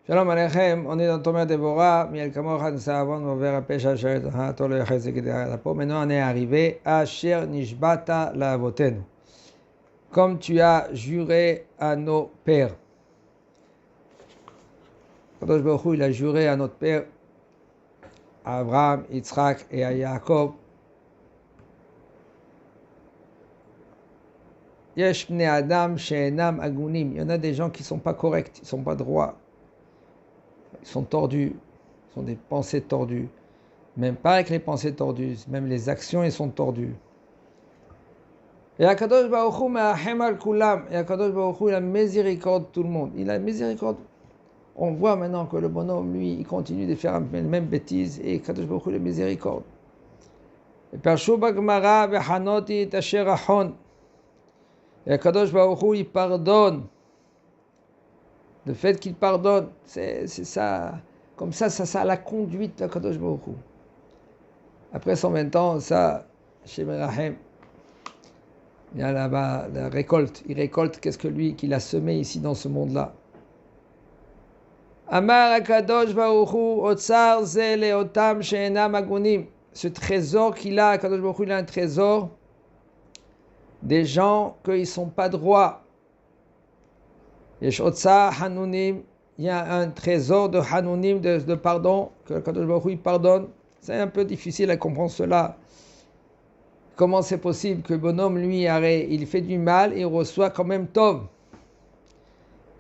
Shalom Aleichem, on est dans Tomer Devorah, Miel Kamochan Saavon, Mover Apesh Asher, Tolo Yechezek la peau. Maintenant, on est arrivé à Asher Nishbata la Avotenu. Comme tu as juré à nos pères. Kadosh Baruch Hu, il a juré à notre père, à Abraham, Yitzhak et à Yaakov. Yesh Bnei Adam She'enam Agunim. Il y en a des gens qui ne sont pas corrects, ils ne sont pas droits. Ils sont tordus, ils ont des pensées tordues. Même pas avec les pensées tordues, même les actions, ils sont tordus. Et Akadosh Baruch Hu ma'achem al kulam. Et Akadosh Baruch Hu, il a miséricorde de tout le monde. Il a miséricorde. On voit maintenant que le bonhomme, lui, il continue de faire les mêmes bêtises. Et Akadosh Baruch Hu, il a miséricorde. Et Pershu Bagmara v'hanoti tasher achon. Et Akadosh Baruch Hu, il pardonne. Le fait qu'il pardonne, c'est ça. Comme ça la conduite d'Akadosh Baruch Hu. Après 120 ans, ça, chez Merahem, il y a là-bas la récolte. Il récolte qu'est-ce que lui, qu'il a semé ici dans ce monde-là. Amar Akadosh Baruch Hu, Otsar ze leotam she'enam agunim. Ce trésor qu'il a, Akadosh Baruch Hu, il a un trésor des gens qui ne sont pas droits. Yesh Otsar Hanunim, il y a un trésor de Hanunim, de pardon, que Akadosh Baruch Hu, il pardonne. C'est un peu difficile à comprendre cela. Comment c'est possible que le bonhomme, lui, il fait du mal et il reçoit quand même Tov.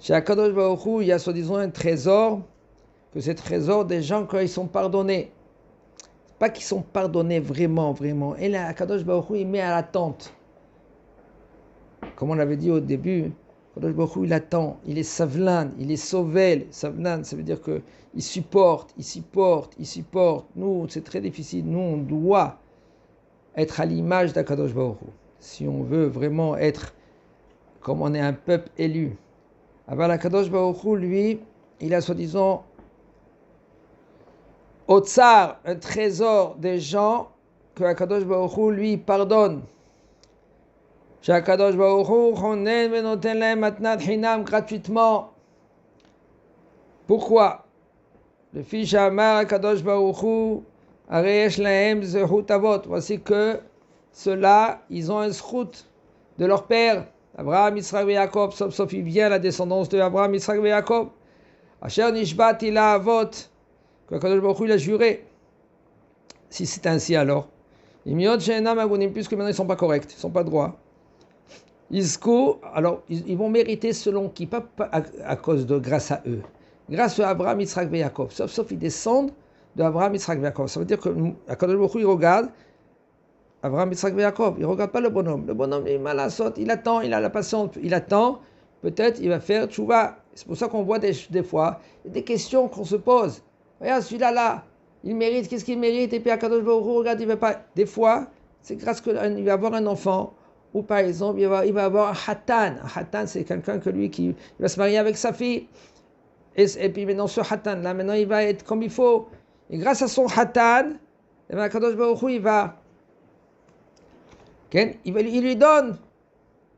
Chez Akadosh Baruch Hu, il y a soi-disant un trésor, que c'est le trésor des gens quand ils sont pardonnés. Pas qu'ils sont pardonnés vraiment. Et là, Akadosh Baruch Hu, il met à l'attente. Comme on l'avait dit au début, Akadosh Baruch Hu, il attend, il est savlan, il est sovel. Savlan, ça veut dire qu'il supporte. Nous, c'est très difficile. Nous, on doit être à l'image d'Akadosh Baruch Hu. Si on veut vraiment être comme on est un peuple élu. Alors Akadosh Baruch Hu, lui, il a soi-disant au tsar, un trésor des gens que Akadosh Baruch Hu, lui, pardonne. Akadosh Baruch Hu chonen venoten lahem matnat chinam, gratuitement. Pourquoi? Le fils Amar Akadosh Baruch Hu areyesh lahem zehut avot. Voici que ceux-là, ils ont un zhut de leur père, Abraham, Yitzhak et Yaakov. Sauf il vient la descendance de Abraham, Yitzhak et Yaakov. Asher nishbati la avot, que Akadosh Baruch Hu, il a juré. Si c'est ainsi alors, imiot she'enam agunim, puisque maintenant ils ne sont pas corrects, ils ne sont pas droits. Alors ils vont mériter selon qui, pas à cause de grâce à eux, grâce à Abraham, Yitzhak et Yaakov. Sauf ils descendent de Abraham, Yitzhak et Yaakov. Ça veut dire que Akadosh Baruch Hu, il regarde Abraham, Yitzhak et Yaakov. Il ne regarde pas le bonhomme. Le bonhomme, il est mal à saute, il attend, il a la patience, il attend. Peut-être il va faire tchouva. C'est pour ça qu'on voit des fois des questions qu'on se pose. Regarde celui-là, il mérite, qu'est-ce qu'il mérite? Et puis Akadosh Baruch Hu, regarde, il ne va pas. Des fois, c'est grâce qu'il va avoir un enfant. Ou par exemple, il va avoir un hatan. Un hatan, c'est quelqu'un que lui qui va se marier avec sa fille. Et puis maintenant, ce hatan, là, maintenant, il va être comme il faut. Et grâce à son hatan, eh bien, Kadosh Baruch Hu, il lui donne.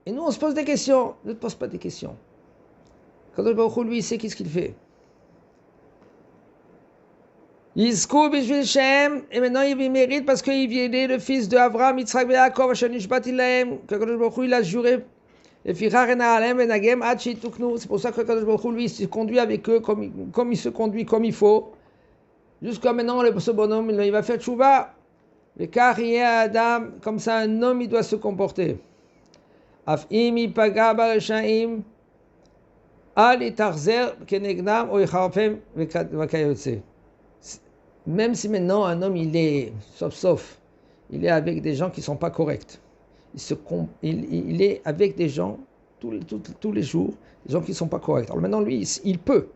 Et nous, on se pose des questions. Ne te pose pas des questions. Kadosh Baruch Hu, lui, il sait qu'est-ce qu'il fait. Yizku bishvil Shem, et maintenant il mérite parce qu'il est le fils de Avraham, Yitzhak et Yaakov, Asher nishbati lahem, que Kadosh Baruch Hu, il a juré. Et fichar ena'alem venagem ad shituknu. C'est pour ça que Kadosh Baruch Hu, lui, il se conduit avec eux comme il se conduit, comme il faut. Jusqu'à maintenant, ce bonhomme, il va faire tchouva. Le kariye Adam, comme ça, un homme, il doit se comporter. Af'im ipaga bareshaim, al itarzer kenegnam o yicharfem v'kayotze. Même si maintenant un homme il est sauf, il est avec des gens qui ne sont pas corrects. Il est avec des gens tous les jours, des gens qui ne sont pas corrects. Alors maintenant lui, il peut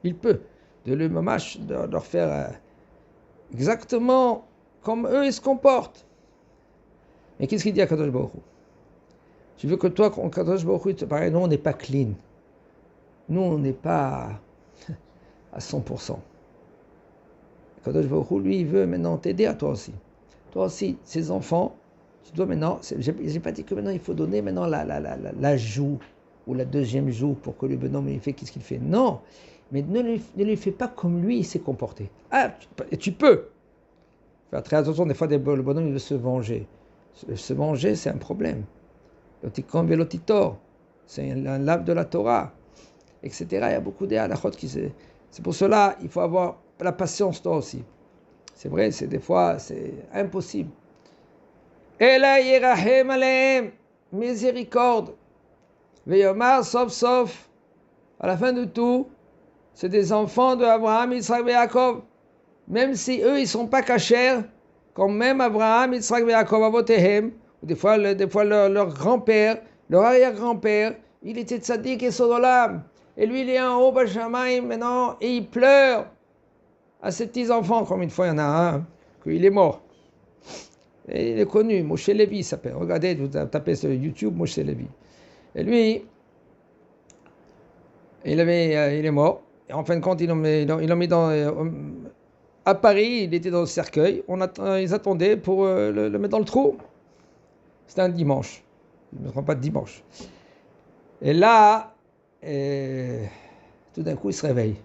de le mamash, de leur faire exactement comme eux ils se comportent. Mais qu'est-ce qu'il dit à Kadosh Baruch Hu? Tu veux que toi, Kadosh Baruch Hu, pareil, nous on n'est pas clean. Nous on n'est pas à 100%. Kadosh Baruch Hu, lui, il veut maintenant t'aider à toi aussi. Toi aussi, ses enfants, tu dois maintenant, j'ai pas dit que maintenant il faut donner maintenant la joue ou la deuxième joue pour que le bonhomme il fait qu'est-ce qu'il fait. Non, Mais ne lui fais pas comme lui il s'est comporté. Ah, tu peux. Faire très attention, des fois, le bonhomme, il veut se venger. Se venger, c'est un problème. L'otikon velotitor, c'est un lave de la Torah, etc. Il y a beaucoup d'halachot qui c'est pour cela, il faut avoir la patience, toi aussi. C'est vrai, des fois, c'est impossible. Ela yirahem alehem, miséricorde. Veyomar, sauf, à la fin de tout, c'est des enfants de Abraham, Yitzhak et Yaakov. Même si eux, ils ne sont pas cachers, quand même Abraham, Yitzhak et Yaakov, Avotehem, des fois leur grand-père, leur arrière-grand-père, il était tzaddik et sodolam. Et lui, il est en haut, Bashamaim, maintenant, et il pleure à ses petits-enfants. Comme une fois, il y en a un, qu'il est mort. Et il est connu, Moshe Levi s'appelle. Regardez, vous tapez sur YouTube, Moshe Levi. Et lui, il est mort. Et en fin de compte, ils l'ont mis à Paris, il était dans le cercueil. Ils attendaient pour le mettre dans le trou. C'était un dimanche. Je ne me trompe pas de dimanche. Et là, tout d'un coup, il se réveille.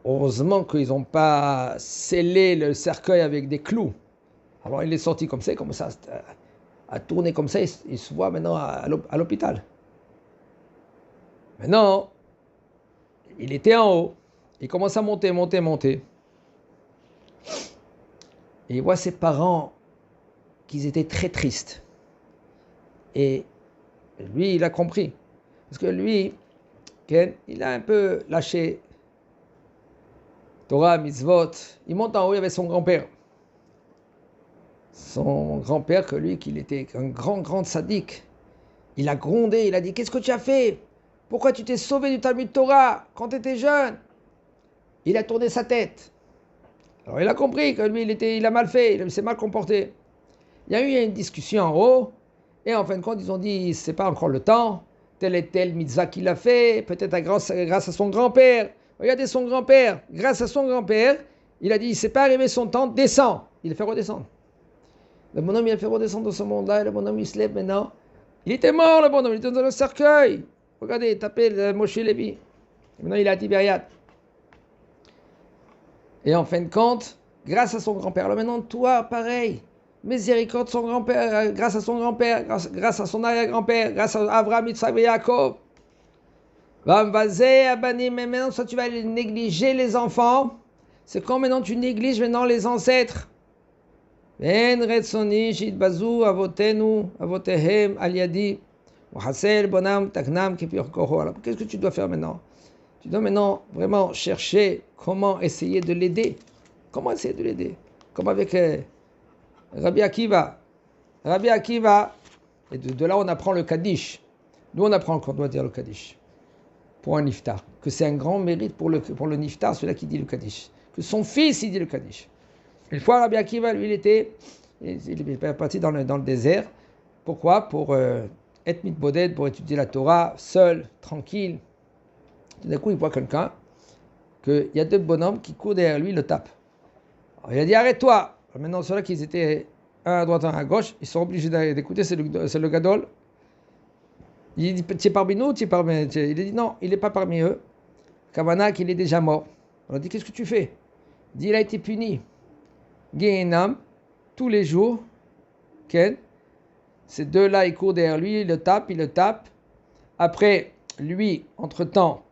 Heureusement qu'ils n'ont pas scellé le cercueil avec des clous. Alors il est sorti comme ça, à tourner comme ça, il se voit maintenant à l'hôpital. Maintenant, il était en haut, il commence à monter. Et il voit ses parents qu'ils étaient très tristes. Et lui, il a compris. Parce que lui, Ken, il a un peu lâché Torah, mitzvot. Il monte en haut, il y avait son grand-père. Son grand-père, qu'il était un grand sadique. Il a grondé, il a dit, qu'est-ce que tu as fait? Pourquoi tu t'es sauvé du Talmud Torah quand tu étais jeune? Il a tourné sa tête. Alors il a compris que lui, il a mal fait, il s'est mal comporté. Il y a eu une discussion en haut, et en fin de compte, ils ont dit, c'est pas encore le temps, tel et tel mitzvah qu'il a fait, peut-être grâce à son grand-père. Regardez son grand-père, grâce à son grand-père, il a dit, c'est pas arrivé son temps, descends. Il a fait redescendre. Le bonhomme, il a fait redescendre dans ce monde-là, et le bonhomme, il se lève maintenant. Il était mort, le bonhomme, il était dans le cercueil. Regardez, tapez Moshe Levi. Maintenant, il est à Tibériade. Et en fin de compte, grâce à son grand-père, alors maintenant, toi, pareil, miséricorde son grand-père, grâce à son grand-père, grâce à son arrière-grand-père, grâce à Abraham, Yitzhak et Yaakov. Mais maintenant, soit tu vas négliger les enfants, c'est quand maintenant tu négliges maintenant les ancêtres. Qu'est-ce que tu dois faire maintenant? Tu dois maintenant vraiment chercher comment essayer de l'aider. Comment essayer de l'aider? Comme avec Rabbi Akiva. Rabbi Akiva, et de là on apprend le Kaddish. Nous on apprend qu'on doit dire le Kaddish pour un niftar. Que c'est un grand mérite pour le niftar, celui-là qui dit le Kaddish. Que son fils il dit le Kaddish. Une fois Rabbi Akiva, lui il est parti dans le désert. Pourquoi? Pour être mitboded, pour étudier la Torah, seul, tranquille. Tout d'un coup il voit quelqu'un, qu'il y a deux bonhommes qui courent derrière lui, le tapent. Alors, il a dit arrête-toi. Alors, maintenant ceux-là qui étaient un à droite, un à gauche, ils sont obligés d'écouter, c'est le gadol. Il dit tu es parmi nous, il a dit non, il n'est pas parmi eux. Kavana qu'il est déjà mort. On a dit qu'est-ce que tu fais? Il dit il a été puni. Gehenam, tous les jours, Ken, ces deux-là, ils courent derrière lui, il le tape. Après, lui, entre-temps,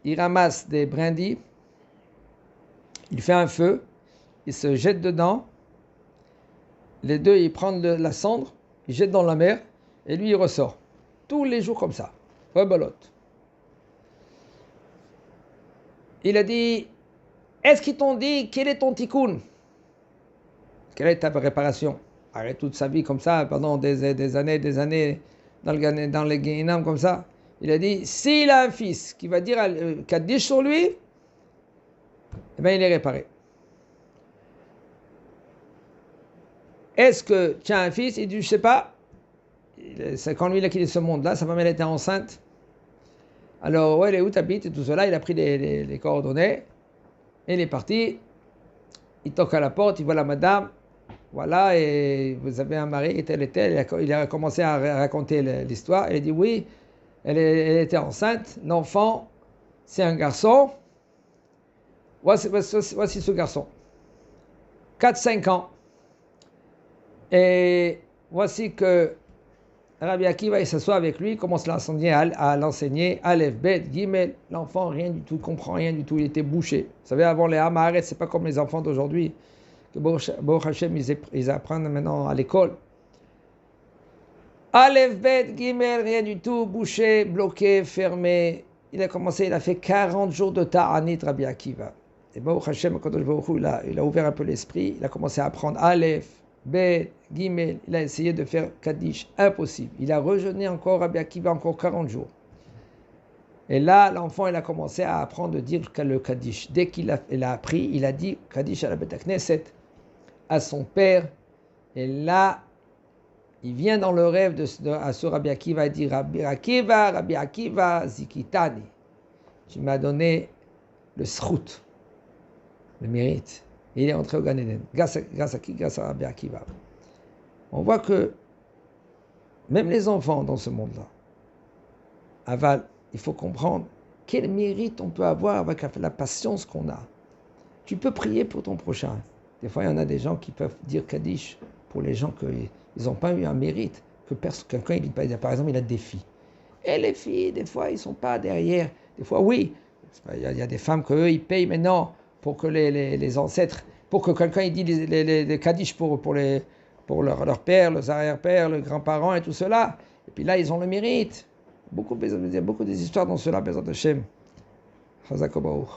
il ramasse des brindilles, il fait un feu, il se jette dedans, les deux, ils prennent la cendre, ils jettent dans la mer, et lui, il ressort. Tous les jours comme ça. Rebolote. Il a dit, est-ce qu'ils t'ont dit, quel est ton tikkun? Quelle est ta réparation? Arrête toute sa vie comme ça, pendant des années, dans les Guéhinam comme ça. Il a dit, s'il a un fils qui va dire Kaddish sur lui, eh bien il est réparé. Est-ce que tu as un fils? Il dit, je ne sais pas. C'est quand lui il a quitté ce monde-là, sa femme elle était enceinte. Alors, ouais, il est où t'habites et tout cela, il a pris les coordonnées, et il est parti. Il toque à la porte, il voit la madame. Voilà, et vous avez un mari, et tel, il a commencé à raconter l'histoire. Il a dit oui, elle était enceinte. L'enfant, c'est un garçon. Voici ce garçon. 4-5 ans. Et voici que Rabbi Akiva, il s'assoit avec lui, commence à l'enseigner, Aleph, Bet, Gimel. L'enfant, rien du tout, comprend rien du tout, il était bouché. Vous savez, avant les Hamaret, c'est pas comme les enfants d'aujourd'hui, que Baruch Hashem, ils apprennent maintenant à l'école. Aleph, Bet, Gimel, rien du tout, bouché, bloqué, fermé. Il a fait 40 jours de Ta'anit, Rabbi Akiva. Et Baruch Hashem, il a ouvert un peu l'esprit, il a commencé à apprendre Aleph, Bet, Gimel, il a essayé de faire Kaddish, impossible. Il a rejeûné encore Rabbi Akiva encore 40 jours. Et là, l'enfant, il a commencé à apprendre à dire le Kaddish. Dès qu'il a appris, il a dit Kaddish à la Bet Knesset, à son père. Et là, il vient dans le rêve à ce Rabbi Akiva, il dit Rabbi Akiva, Zikitani. Tu m'as donné le srout, le mérite. Et il est entré au Gan Eden. Grâce à qui? Grâce à Rabbi Akiva. On voit que même les enfants dans ce monde-là, aval, il faut comprendre quel mérite on peut avoir avec la patience qu'on a. Tu peux prier pour ton prochain. Des fois, il y en a des gens qui peuvent dire Kaddish pour les gens qu'ils n'ont pas eu un mérite. Que quelqu'un, par exemple, il a des filles. Et les filles, des fois, ils ne sont pas derrière. Des fois, oui. Il y a des femmes qu'eux, ils payent maintenant pour que les ancêtres, pour que quelqu'un il dit les Kaddish pour leur père, leurs arrière-pères, leurs grands-parents et tout cela. Et puis là, ils ont le mérite. Il y a beaucoup des histoires dans cela, Bezat Hashem. Chazak Baruch.